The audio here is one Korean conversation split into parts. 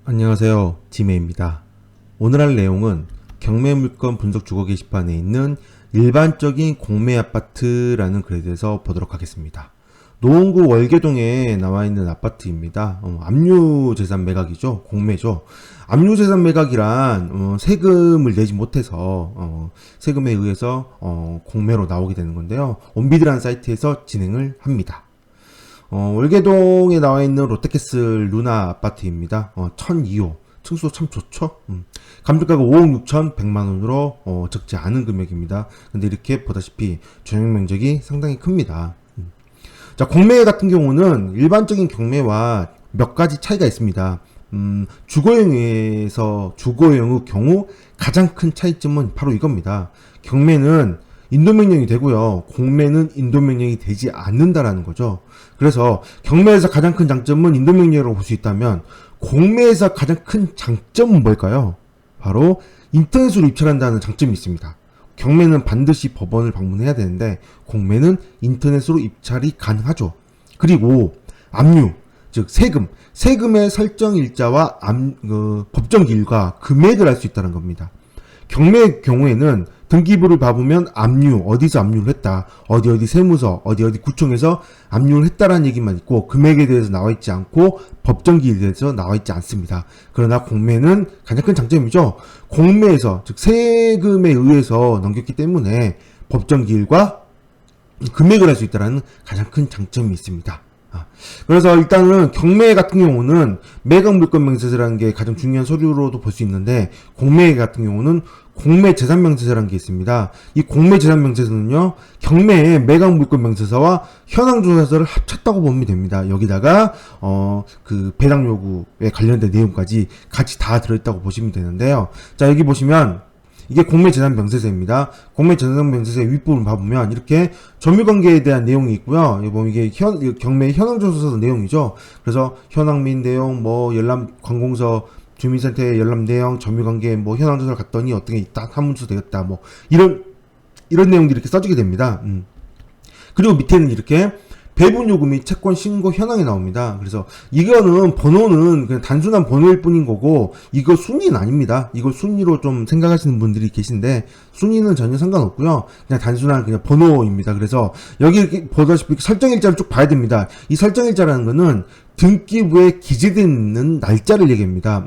안녕하세요, 지메입니다. 오늘 할 내용은 경매물건 분석 주거 게시판에 있는 일반적인 공매아파트라는 글에 대해서 보도록 하겠습니다. 노원구 월계동에 나와 있는 아파트입니다. 압류재산 매각이죠. 공매죠. 압류재산 매각이란 세금을 내지 못해서 세금에 의해서 공매로 나오게 되는 건데요. 온비드라는 사이트에서 진행을 합니다. 월계동에 나와 있는 롯데캐슬 루나 아파트입니다. 1002호. 층수 참 좋죠? 감정가가 5억 6천 100만원으로 적지 않은 금액입니다. 근데 이렇게 보다시피 전용 면적이 상당히 큽니다. 자, 공매 같은 경우는 일반적인 경매와 몇 가지 차이가 있습니다. 주거용의 경우 가장 큰 차이점은 바로 이겁니다. 경매는 인도명령이 되고요. 공매는 인도명령이 되지 않는다라는 거죠. 그래서 경매에서 가장 큰 장점은 인도명령이라고 볼 수 있다면 공매에서 가장 큰 장점은 뭘까요? 바로 인터넷으로 입찰한다는 장점이 있습니다. 경매는 반드시 법원을 방문해야 되는데 공매는 인터넷으로 입찰이 가능하죠. 그리고 압류, 즉 세금의 설정 일자와 법정 기일과 금액을 알 수 있다는 겁니다. 경매의 경우에는 등기부를 봐보면 압류, 어디서 압류를 했다, 어디 세무서, 어디 구청에서 압류를 했다라는 얘기만 있고 금액에 대해서 나와 있지 않고 법정기일에 대해서 나와 있지 않습니다. 그러나 공매는 가장 큰 장점이죠. 공매에서, 즉 세금에 의해서 넘겼기 때문에 법정기일과 금액을 할 수 있다는 가장 큰 장점이 있습니다. 그래서 일단은 경매 같은 경우는 매각물건명세서라는 게 가장 중요한 서류로도 볼 수 있는데 공매 같은 경우는 공매재산명세서라는 게 있습니다. 이 공매재산명세서는요 경매의 매각물건명세서와 현황조사서를 합쳤다고 보면 됩니다. 여기다가 그 배당 요구에 관련된 내용까지 같이 다 들어있다고 보시면 되는데요. 자, 여기 보시면 이게 공매재산명세서입니다. 공매재산명세서의 윗부분 봐보면 이렇게 점유관계에 대한 내용이 있고요. 보면 이게 경매 현황조사서 내용이죠. 그래서 현황 및 내용, 열람 관공서, 주민센터의 열람 내용, 점유관계, 현황조사를 갔더니 어떻게 있다, 한문서 되었다, 이런 내용들이 이렇게 써지게 됩니다. 그리고 밑에는 이렇게 배분 요구 및 채권 신고 현황이 나옵니다. 그래서 이거는 번호는 그냥 단순한 번호일 뿐인 거고 이거 순위는 아닙니다. 이걸 순위로 좀 생각하시는 분들이 계신데 순위는 전혀 상관없고요. 그냥 단순한 그냥 번호입니다. 그래서 여기 이렇게 보다시피 설정일자를 쭉 봐야 됩니다. 이 설정일자라는 거는 등기부에 기재되어 있는 날짜를 얘기합니다.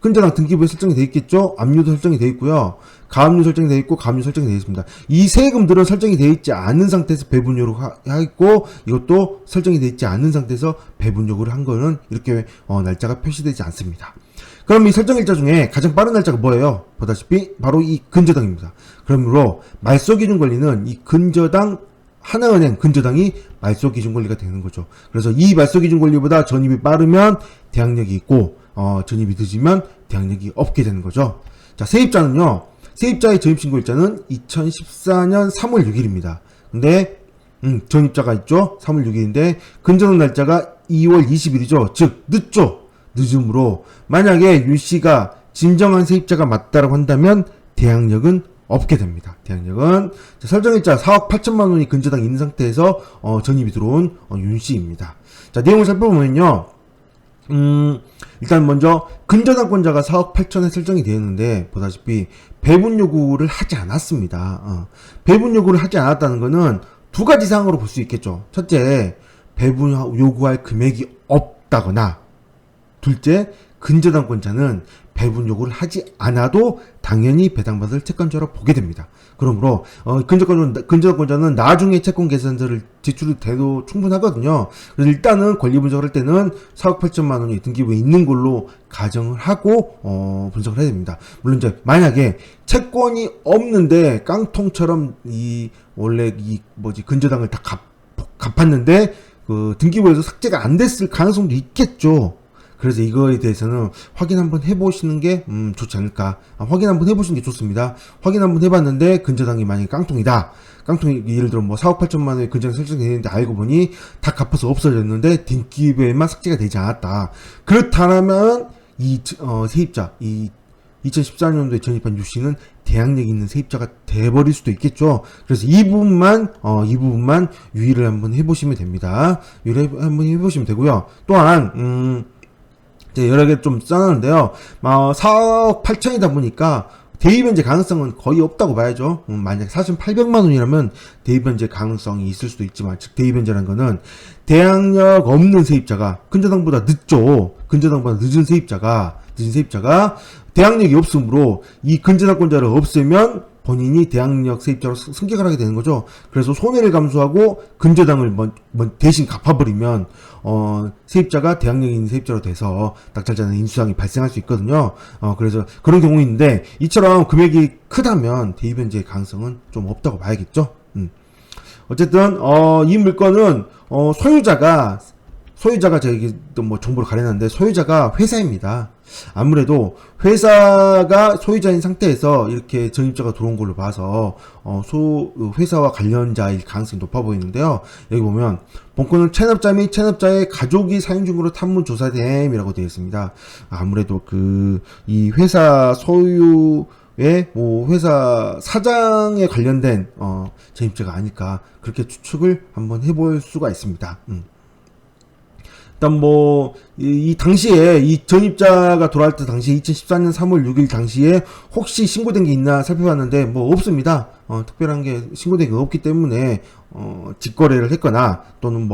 근저당 등기부에 설정이 되어 있겠죠? 압류도 설정이 되어 있고요. 가압류 설정이 되어 있고 가압류 설정이 되어 있습니다. 이 세금들은 설정이 되어 있지 않은 상태에서 배분 요구를 하고 이것도 설정이 되어 있지 않은 상태에서 배분 요구를 한 거는 이렇게 날짜가 표시되지 않습니다. 그럼 이 설정일자 중에 가장 빠른 날짜가 뭐예요? 보다시피 바로 이 근저당입니다. 그러므로 말소기준 권리는 이 근저당 하나은행 근저당이 말소기준권리가 되는 거죠. 그래서 이 말소기준권리보다 전입이 빠르면 대항력이 있고 전입이 늦으면 대항력이 없게 되는 거죠. 자, 세입자는요. 세입자의 전입신고일자는 2014년 3월 6일입니다. 근데 전입자가 있죠. 3월 6일인데 근저당 날짜가 2월 20일이죠. 즉 늦죠. 늦음으로 만약에 윤씨가 진정한 세입자가 맞다라고 한다면 대항력은 없게 됩니다. 대항력은 설정일자 4억 8천만 원이 근저당 있는 상태에서 전입이 들어온 윤씨입니다. 자, 내용을 살펴보면요. 일단 먼저 근저당권자가 4억 8천에 설정이 되었는데 보다시피 배분 요구를 하지 않았습니다. 배분 요구를 하지 않았다는 것은 두 가지 사항으로 볼 수 있겠죠. 첫째, 배분 요구할 금액이 없다거나 둘째, 근저당권자는 배분 요구를 하지 않아도 당연히 배당받을 채권자로 보게 됩니다. 그러므로 근저당권자는 나중에 채권 계산서를 제출해도 충분하거든요. 그래서 일단은 권리 분석을 할 때는 4억 8천만 원이 등기부에 있는 걸로 가정을 하고 분석을 해야 됩니다. 물론 이제 만약에 채권이 없는데 깡통처럼 원래 근저당을 다 갚았는데 그 등기부에서 삭제가 안 됐을 가능성도 있겠죠. 그래서 이거에 대해서는 확인 한번 해보시는 게 좋지 않을까. 확인 한번 해보시는 게 좋습니다. 확인 한번 해봤는데 근저당이 만약에 깡통이다. 깡통이 예를 들어 4억 8천만 원의 근저당 설정이 되는데 알고 보니 다 갚아서 없어졌는데 등기부에만 삭제가 되지 않았다. 그렇다면 이 세입자, 2014년도에 전입한 유씨는 대항력이 있는 세입자가 돼버릴 수도 있겠죠. 그래서 이 부분만 유의를 한번 해보시면 됩니다. 유의를 한번 해보시면 되고요. 또한 이제 여러 개 좀 써놨는데요. 4억 8천이다 보니까 대위 변제 가능성은 거의 없다고 봐야죠. 만약 4,800만 원이라면 대위 변제 가능성이 있을 수도 있지만, 즉 대위 변제라는 거는 대항력 없는 세입자가 근저당보다 늦죠. 근저당보다 늦은 세입자가 대항력이 없으므로 이 근저당권자를 없애면 본인이 대항력 세입자로 승격을 하게 되는 거죠. 그래서 손해를 감수하고 근저당을 대신 갚아버리면 세입자가 대항력 있는 세입자로 돼서 낙찰자는 인수상이 발생할 수 있거든요. 그래서 그런 경우인데 이처럼 금액이 크다면 대위 변제의 가능성은 좀 없다고 봐야겠죠. 어쨌든 이 물건은 소유자가 저기 또 뭐 정보를 가려놨는데 소유자가 회사입니다. 아무래도 회사가 소유자인 상태에서 이렇게 전입자가 들어온 걸로 봐서 회사와 관련자일 가능성이 높아 보이는데요. 여기 보면 본건은 체납자 및 체납자의 가족이 사용 중으로 탐문 조사됨이라고 되어 있습니다. 아무래도 이 회사 소유의 회사 사장에 관련된 전입자가 아닐까 그렇게 추측을 한번 해볼 수가 있습니다. 일단 이 당시에 이 전입자가 돌아올 때 당시 2014년 3월 6일 당시에 혹시 신고된 게 있나 살펴봤는데 없습니다. 특별한 게 신고된 게 없기 때문에 직거래를 했거나 또는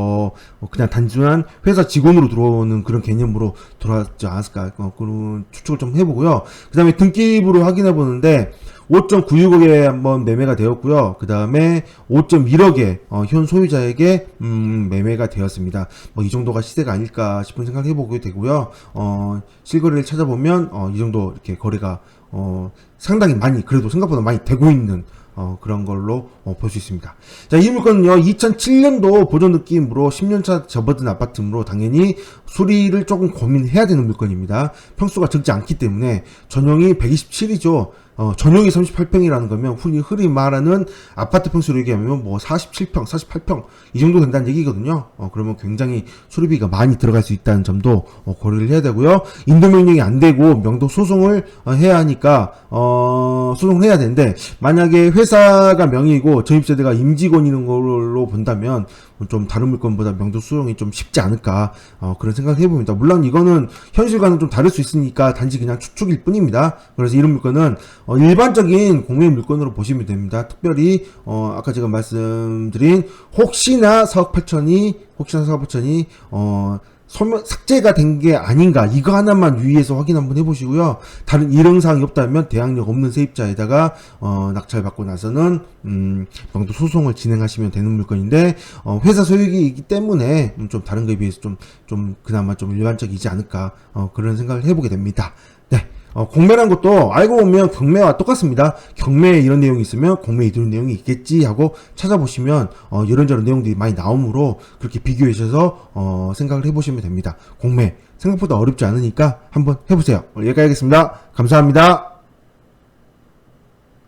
그냥 단순한 회사 직원으로 들어오는 그런 개념으로 들어왔지 않았을까 그런 추측을 좀 해보고요. 그 다음에 등기부를 확인해 보는데 5.96억에 한번 매매가 되었고요. 그 다음에 5.1억에 현 소유자에게 매매가 되었습니다. 이 정도가 시세가 아닐까 싶은 생각을 해보게 되고요. 실거래를 찾아보면 이 정도 이렇게 거래가 상당히 많이 그래도 생각보다 많이 되고 있는 그런 걸로 볼 수 있습니다. 자, 이 물건은요, 2007년도 보존 느낌으로 10년차 접어든 아파트로 당연히 수리를 조금 고민해야 되는 물건입니다. 평수가 적지 않기 때문에 전용이 127이죠. 전용이 38평이라는 거면 흔히 말하는 아파트 평수로 얘기하면 47평, 48평 이 정도 된다는 얘기거든요. 그러면 굉장히 수리비가 많이 들어갈 수 있다는 점도 고려를 해야 되고요. 인도명령이 안 되고 명도 소송을 해야 하니까 소송을 해야 되는데 만약에 회사가 명의이고 전입세대가 임직원이는 걸로 본다면 좀 다른 물건보다 명도 수용이 좀 쉽지 않을까 그런 생각을 해봅니다. 물론 이거는 현실과는 좀 다를 수 있으니까 단지 그냥 추측일 뿐입니다. 그래서 이런 물건은 일반적인 공매 물건으로 보시면 됩니다. 특별히 아까 제가 말씀드린 혹시나 4억 8천이 삭제가 된 게 아닌가 이거 하나만 유의해서 확인 한번 해보시고요. 다른 이런사항이 없다면 대항력 없는 세입자에다가 낙찰받고 나서는 명도 소송을 진행하시면 되는 물건인데 회사 소유이기 때문에 좀 다른 거에 비해서 좀 그나마 좀 일반적이지 않을까 그런 생각을 해보게 됩니다. 네. 공매란 것도 알고 보면 경매와 똑같습니다. 경매에 이런 내용이 있으면 공매에 이런 내용이 있겠지 하고 찾아보시면 이런저런 내용들이 많이 나오므로 그렇게 비교하셔서 생각을 해보시면 됩니다. 공매 생각보다 어렵지 않으니까 한번 해보세요. 여기까지 하겠습니다. 감사합니다.